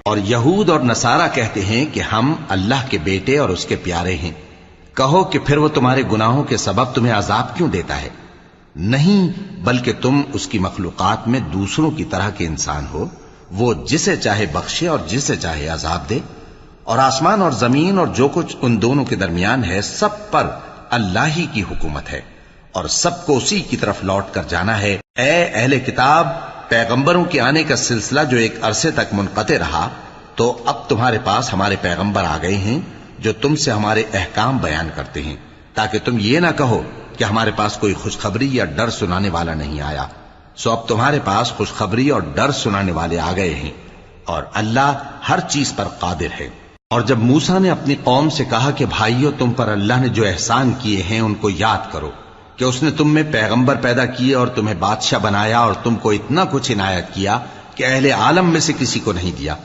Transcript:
اور یہود اور نصارہ کہتے ہیں کہ ہم اللہ کے بیٹے اور اس کے پیارے ہیں۔ کہو کہ پھر وہ تمہارے گناہوں کے سبب تمہیں عذاب کیوں دیتا ہے؟ نہیں، بلکہ تم اس کی مخلوقات میں دوسروں کی طرح کے انسان ہو، وہ جسے چاہے بخشے اور جسے چاہے عذاب دے۔ اور آسمان اور زمین اور جو کچھ ان دونوں کے درمیان ہے، سب پر اللہ ہی کی حکومت ہے اور سب کو اسی کی طرف لوٹ کر جانا ہے۔ اے اہل کتاب، پیغمبروں کے آنے کا سلسلہ جو ایک عرصے تک منقطع رہا، تو اب تمہارے پاس ہمارے پیغمبر آ گئے ہیں جو تم سے ہمارے احکام بیان کرتے ہیں، تاکہ تم یہ نہ کہو کہ ہمارے پاس کوئی خوشخبری یا ڈر سنانے والا نہیں آیا۔ سو اب تمہارے پاس خوشخبری اور ڈر سنانے والے آ گئے ہیں، اور اللہ ہر چیز پر قادر ہے۔ اور جب موسیٰ نے اپنی قوم سے کہا کہ بھائیو، تم پر اللہ نے جو احسان کیے ہیں ان کو یاد کرو، کہ اس نے تم میں پیغمبر پیدا کیے اور تمہیں بادشاہ بنایا اور تم کو اتنا کچھ عنایت کیا کہ اہل عالم میں سے کسی کو نہیں دیا۔